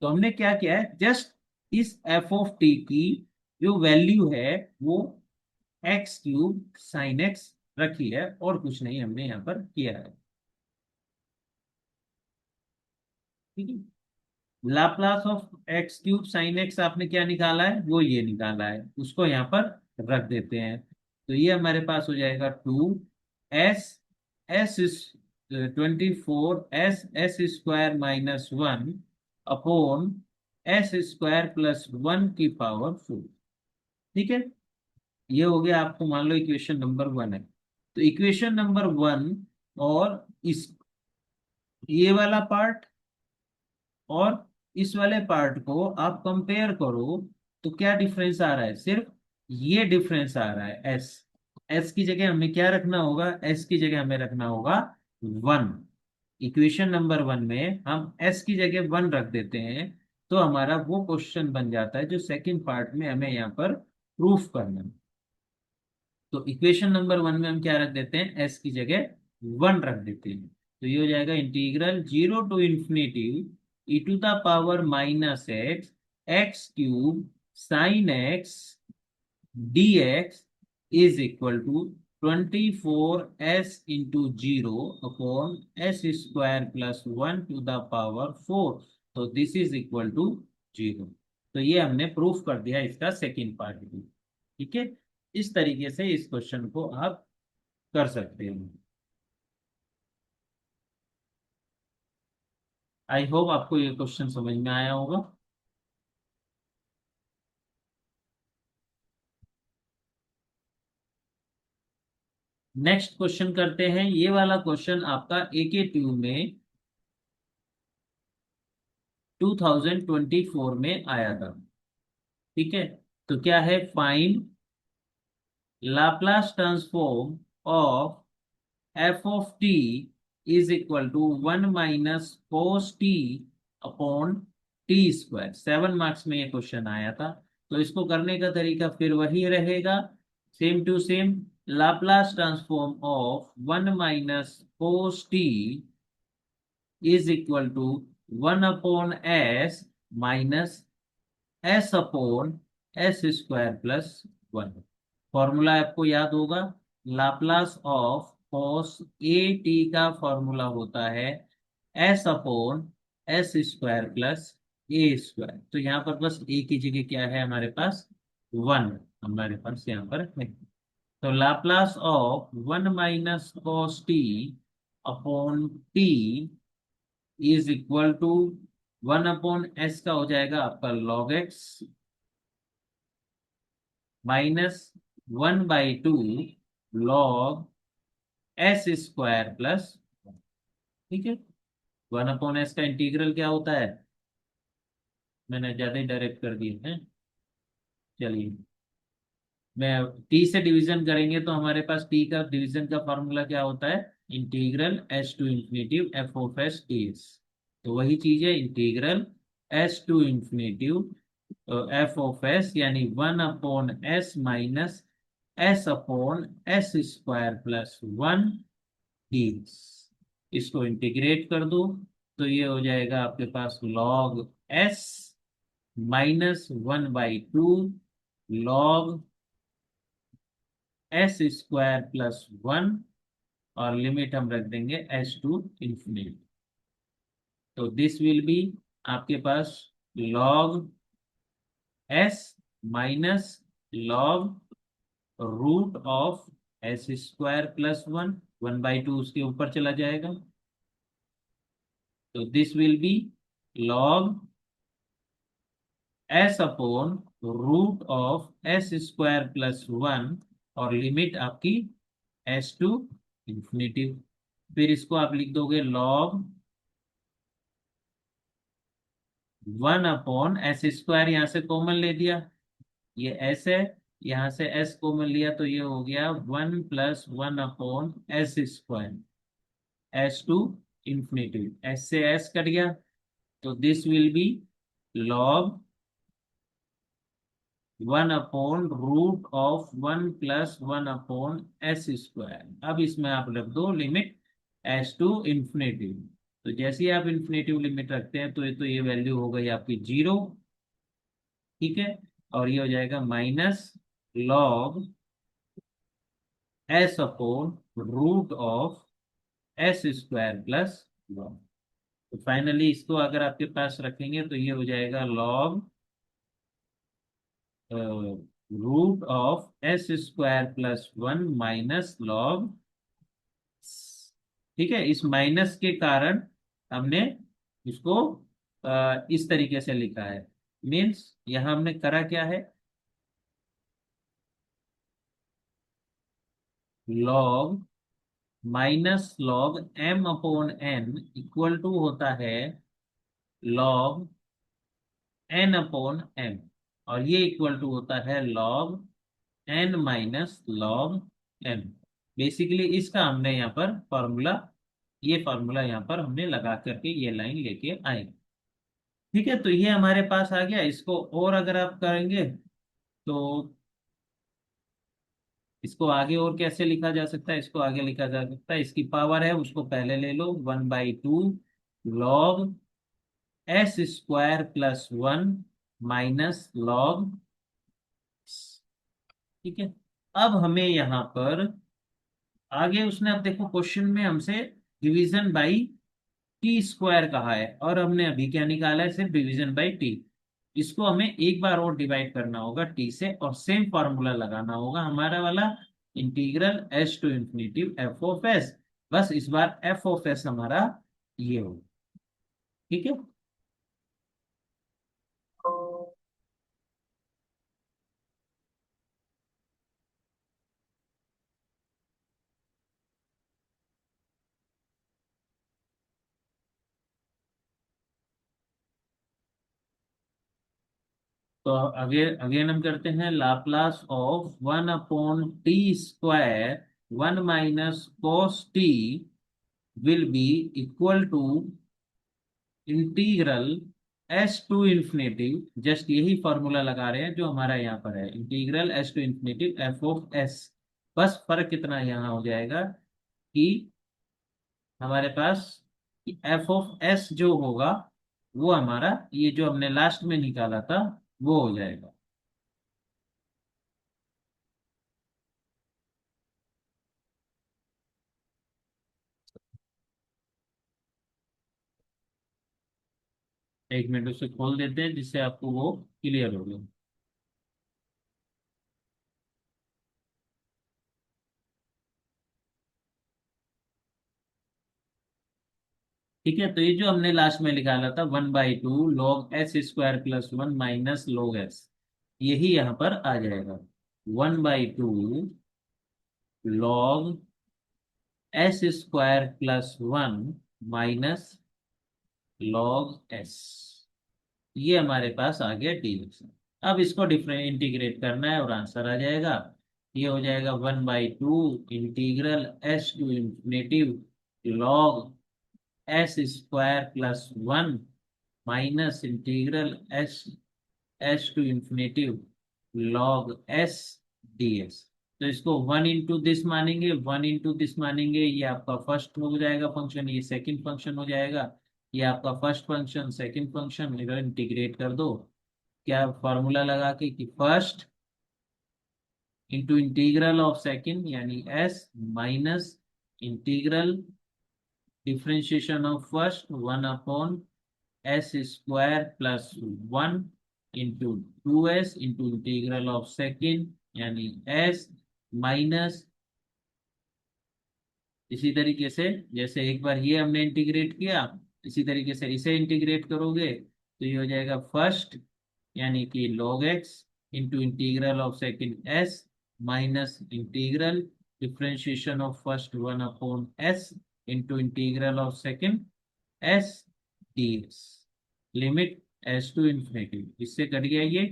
तो हमने क्या किया है, जस्ट इस एफ ऑफ टी की जो वैल्यू है वो एक्स क्यूब साइन एक्स रखी है, और कुछ नहीं हमने यहाँ पर किया है। ठीक है, Laplace of x cube sine x आपने क्या निकाला है, वो ये निकाला है, उसको यहाँ पर रख देते हैं। तो ये हमारे पास हो जाएगा टू एस एस इस 24 S S square minus one upon s square plus one की पावर फोर। ठीक है, ये हो गया आपको, मान लो इक्वेशन नंबर वन है। तो इक्वेशन नंबर वन और इस, ये वाला पार्ट और इस वाले पार्ट को आप कंपेयर करो, तो क्या डिफरेंस आ रहा है, सिर्फ ये डिफरेंस आ रहा है, एस। एस की जगह हमें क्या रखना होगा, एस की जगह हमें रखना होगा वन। इक्वेशन नंबर वन में हम एस की जगह वन रख देते हैं, तो हमारा वो क्वेश्चन बन जाता है जो सेकंड पार्ट में हमें यहाँ पर प्रूफ करना है। तो इक्वेशन नंबर वन में हम क्या रख देते हैं, एस की जगह वन रख देते हैं। तो ये हो जाएगा integral zero to infinity e to the power minus x x cube sine x d x is equal to 24 s into zero upon s square plus one to the power four. तो this is equal to zero. तो ये हमने proof कर दिया इसका second part भी। ठीक है, इस तरीके से इस क्वेश्चन को आप कर सकते हैं। आई होप आपको ये क्वेश्चन समझ में आया होगा। नेक्स्ट क्वेश्चन करते हैं, ये वाला क्वेश्चन आपका एके ट्यूब में 2024 में आया था। ठीक है, तो क्या है, find Laplace transform of f of t is equal to one minus cos t upon t square. 7 marks में ये क्वेश्चन आया था। तो इसको करने का तरीका फिर वही रहेगा, same to same. Laplace transform of one minus cos t is equal to 1/s minus s upon s square plus 1। Formula आपको याद होगा, Laplace of cos a t का फॉर्मूला होता है s upon s square plus a square. तो यहाँ पर बस ए की जगह क्या है हमारे पास, 1 हमारे पास यहाँ पर है। तो Laplace of 1 - cos t upon t is equal to 1/s का हो जाएगा आपका log x -1/2 log s square plus, ठीक है। 1/s का इंटीग्रल क्या होता है, मैंने ज्यादा ही डायरेक्ट कर दिए हैं। चलिए, मैं टी से डिवीजन करेंगे तो हमारे पास टी का डिवीजन का फॉर्मूला क्या होता है, integral s to infinity f of s d s. तो वही चीज है, integral s to infinity f of s यानी 1/s minus s upon s square plus 1 d. इसको इंटीग्रेट कर दो तो ये हो जाएगा आपके पास log s -1/2 log s square plus 1, और लिमिट हम रख देंगे एस टू इंफिनिटी। तो दिस विल बी आपके पास log s minus log root of s square plus 1/2 उसके ऊपर चला जाएगा। तो this will be log s upon root of s square plus 1, और लिमिट आपकी एस टू इंफिनिटी। फिर इसको आप लिख दोगे log 1/s², यहां से कॉमन ले दिया, ये s है, यहां से s कॉमन लिया तो ये हो गया 1+1/s², s to infinity, s से s कट गया। तो this will be log 1/√1+1/s²। अब इसमें आप रख दो लिमिट एस टू इंफिनिटी। तो जैसे ही आप इंफिनिटिव लिमिट रखते हैं तो ये वैल्यू हो गई आपकी 0, ठीक है। और ये हो जाएगा minus log s upon root of s square plus 1। तो फाइनली इसको अगर आपके पास रखेंगे तो ये हो जाएगा log root of s square plus 1 minus log, ठीक है। इस माइनस के कारण हमने इसको इस तरीके से लिखा है, मीन्स यहां हमने करा क्या है, log -log m/n equal to होता है log n/m, और ये इक्वल टू होता है log n minus log m। Basically इसका हमने यहाँ पर फॉर्मूला, ये फॉर्मूला यहाँ पर हमने लगा करके ये लाइन लेके आए, ठीक है। तो ये हमारे पास आ गया। इसको और अगर आप करेंगे तो इसको आगे और कैसे लिखा जा सकता है, इसको आगे लिखा जा सकता है, इसकी पावर है उसको पहले ले लो, 1/2 log s² + 1 माइनस log, ठीक है। अब हमें यहाँ पर आगे उसने, अब देखो क्वेश्चन में हमसे डिवीजन बाई टी स्क्वायर कहा है, और हमने अभी क्या निकाला है, सिर्फ डिवीजन बाई टी। इसको हमें एक बार और डिवाइड करना होगा टी से, और सेम फॉर्मूला लगाना होगा हमारा वाला, integral s to infinity f of s. बस इस बार एफ ऑफ एस हमारा ये होगा, ठीक है। तो अगेन अगेन हम करते हैं, लाप्लास ऑफ 1/t² 1 - cos t will be equal to integral s to infinity, just यही फॉर्मूला लगा रहे हैं जो हमारा यहाँ पर है, integral s to infinity f of s. बस फर्क कितना यहाँ हो जाएगा कि हमारे पास एफ ऑफ एस जो होगा वो हमारा ये जो हमने लास्ट में निकाला था वो हो जाएगा। एक मिनट उसे खोल देते हैं जिससे आपको वो क्लियर हो गया। ठीक है, तो ये जो हमने लास्ट में निकाला था 1/2 log s² + 1 - log s, यही यहाँ पर आ जाएगा। 1/2 log s² + 1 - log s, ये हमारे पास आ गया dx। अब इसको डिफरेंट इंटीग्रेट करना है और आंसर आ जाएगा। ये हो जाएगा 1/2 ∫s⁻² + 1 -s⁻log s तो इसको 1 into दिस मानेंगे, 1 into दिस मानेंगे, ये आपका फर्स्ट हो जाएगा फंक्शन, ये सेकंड फंक्शन हो जाएगा। ये आपका फर्स्ट फंक्शन सेकंड फंक्शन इधर इंटीग्रेट कर दो। क्या फॉर्मूला लगा के कि first into integral of second यानी s minus integral differentiation of first 1/s² + 1 into 2s into integral of second यानी एस माइनस, इसी तरीके से जैसे एक बार ये हमने इंटीग्रेट किया, इसी तरीके से इसे इंटीग्रेट करोगे तो ये हो जाएगा फर्स्ट यानी कि log x into integral of second s minus integral differentiation of first 1/s into integral of second s dx, limit s to infinity, इससे कट गया ये।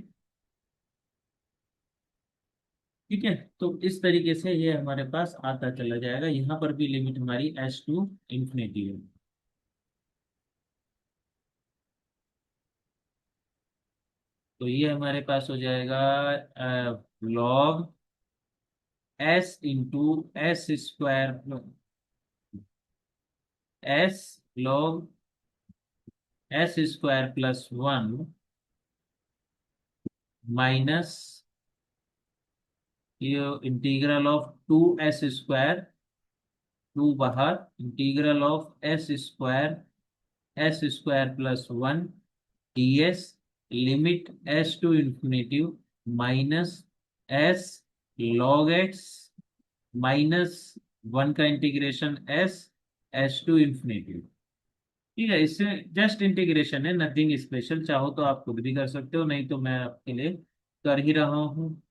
ठीक है, तो इस तरीके से ये हमारे पास आता चला जाएगा, यहाँ पर भी लिमिट हमारी s टू इंफिनिटी है। तो ये हमारे पास हो जाएगा log s into s log s² + 1 minus ये इंटीग्रल ऑफ 2s², 2 बाहर, integral of s² + 1 ds, limit s to infinity minus s log x minus 1 का इंटीग्रेशन s टू इंफिनिटी। ठीक है, इससे जस्ट इंटीग्रेशन है, नथिंग स्पेशल, चाहो तो आप खुद भी कर सकते हो, नहीं तो मैं आपके लिए कर ही रहा हूँ।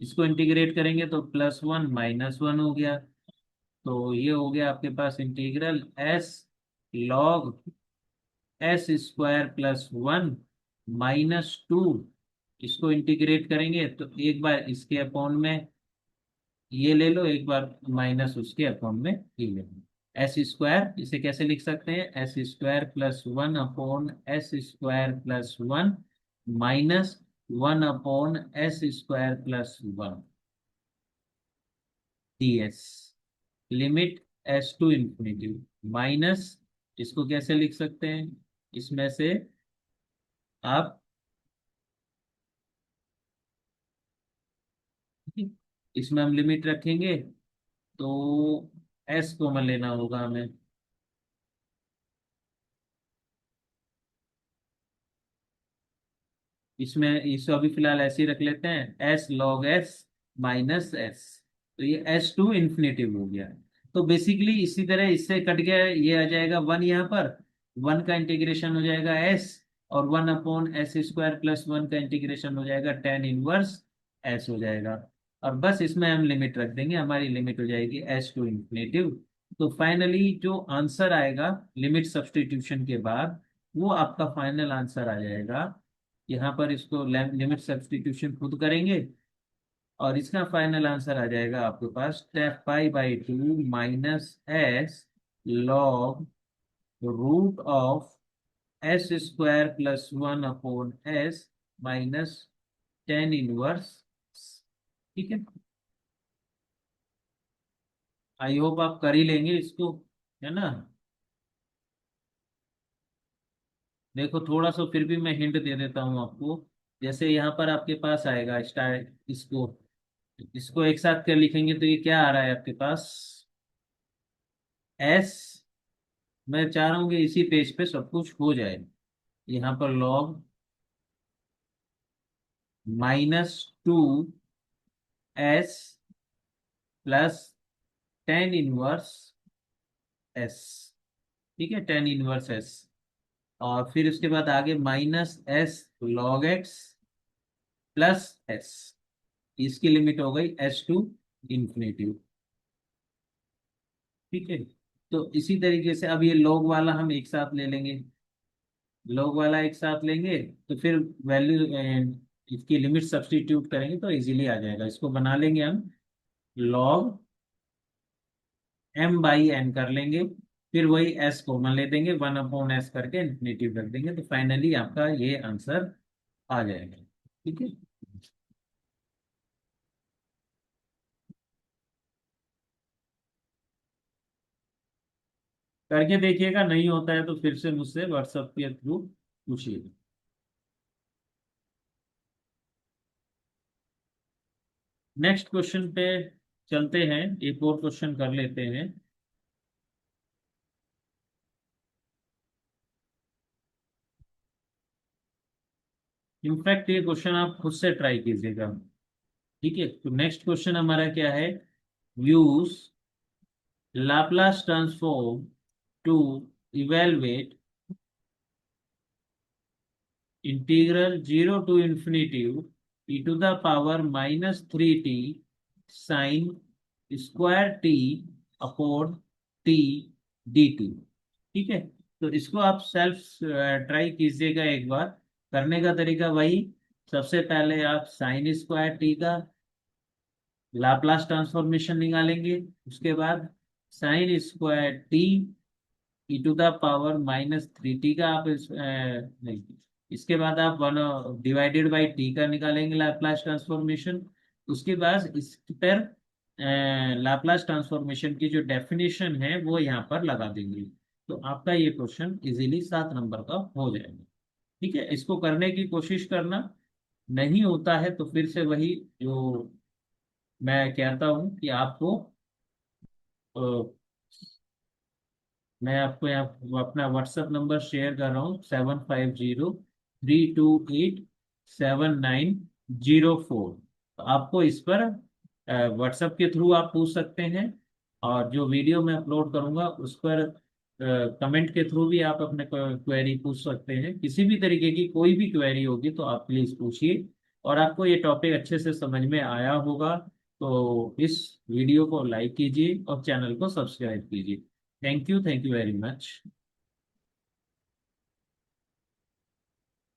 इसको इंटीग्रेट करेंगे तो +1 - 1 हो गया। तो ये हो गया आपके पास इंटीग्रल s log s² + 1 -2, इसको इंटीग्रेट करेंगे तो एक बार इसके अपॉन में ये ले लो, एक बार माइनस उसके अकाउंट में ये ले लो। s², इसे कैसे लिख सकते हैं, s² + 1/s² + 1 -1/s² + 1 ds, limit s to infinity minus, इसको कैसे लिख सकते हैं, इसमें से आप, इसमें हम लिमिट रखेंगे तो s कॉमन लेना होगा हमें। इसमें इसको अभी फिलहाल ऐसे ही रख लेते हैं s log s minus s, तो ये s टू इंफिनिटी हो गया। तो बेसिकली इसी तरह इससे कट गया, ये आ जाएगा 1 यहाँ पर, 1 का इंटीग्रेशन हो जाएगा s, और 1/s² + 1 का इंटीग्रेशन हो जाएगा tan 1 s हो जाएगा। और बस इसमें हम लिमिट रख देंगे, हमारी लिमिट हो जाएगी s टू इंफिनिटी। तो फाइनली जो आंसर आएगा लिमिट सब्स्टिट्यूशन के बाद, वो आपका फाइनल आंसर आ जाएगा। यहाँ पर इसको लिमिट सब्स्टिट्यूशन खुद करेंगे और इसका फाइनल आंसर आ जाएगा आपके पास π/2 -s log √(s²+ 1/s tan 1)। ठीक है, आई होप आप कर ही लेंगे इसको, है ना। देखो थोड़ा सा फिर भी मैं हिंट दे देता हूँ आपको। जैसे यहाँ पर आपके पास आएगा स्टार, इसको इसको एक साथ कर लिखेंगे तो ये क्या आ रहा है आपके पास, एस। मैं चाह रहा हूँ कि इसी पेज पे सब कुछ हो जाए। यहाँ पर log -2 s plus tan inverse S. ठीक है, टेन इनवर्स एस। और फिर उसके बाद आगे -s log x plus S. इसकी लिमिट हो गई एस टू इंफिनिटी। ठीक है, तो इसी तरीके से अब ये log वाला हम एक साथ ले लेंगे। log वाला एक साथ लेंगे तो फिर वैल्यू, इसकी लिमिट सब्स्टिट्यूट करेंगे तो इजीली आ जाएगा। इसको बना लेंगे हम log m/n कर लेंगे। फिर वही s कॉमन ले देंगे, 1/s करके इन्फिनिटी कर देंगे तो फाइनली आपका ये आंसर आ जाएगा। ठीक है, करके देखिएगा, नहीं होता है तो फिर से मुझसे व्हाट्सएप के थ्रू पूछिएगा। नेक्स्ट क्वेश्चन पे चलते हैं, एक और क्वेश्चन कर लेते हैं। इनफैक्ट ये क्वेश्चन आप खुद से ट्राई कीजिएगा। ठीक है, तो नेक्स्ट क्वेश्चन हमारा क्या है, use Laplace transform to evaluate integral 0 to ∞ e⁻³ sine square t upon t dt। ठीक है, तो इसको आप सेल्फ ट्राई कीजिएगा एक बार। करने का तरीका वही, सबसे पहले आप साइन स्क्वायर टी का लाप्लास ट्रांसफॉर्मेशन निकालेंगे। उसके बाद साइन स्क्वायर टी e⁻³ का आप नहीं, इसके बाद आप वन डिवाइडेड बाई टी का निकालेंगे लाप्लास ट्रांसफॉर्मेशन। उसके बाद इस पर लाप्लास ट्रांसफॉर्मेशन की जो डेफिनेशन है वो यहाँ पर लगा देंगे। तो आपका ये क्वेश्चन इजीली 7 नंबर का हो जाएगा। ठीक है, इसको करने की कोशिश करना। नहीं होता है तो फिर से वही जो मैं कहता हूँ कि आपको, अ, मैं आपको यहाँ अपना व्हाट्सएप नंबर शेयर कर रहा हूँ, 7503287904। आपको इस पर व्हाट्सएप के थ्रू आप पूछ सकते हैं। और जो वीडियो मैं अपलोड करूँगा उस पर कमेंट के थ्रू भी आप अपने क्वेरी पूछ सकते हैं। किसी भी तरीके की कोई भी क्वेरी होगी तो आप प्लीज़ पूछिए। और आपको ये टॉपिक अच्छे से समझ में आया होगा तो इस वीडियो को लाइक कीजिए और चैनल को सब्सक्राइब कीजिए। Thank you very much.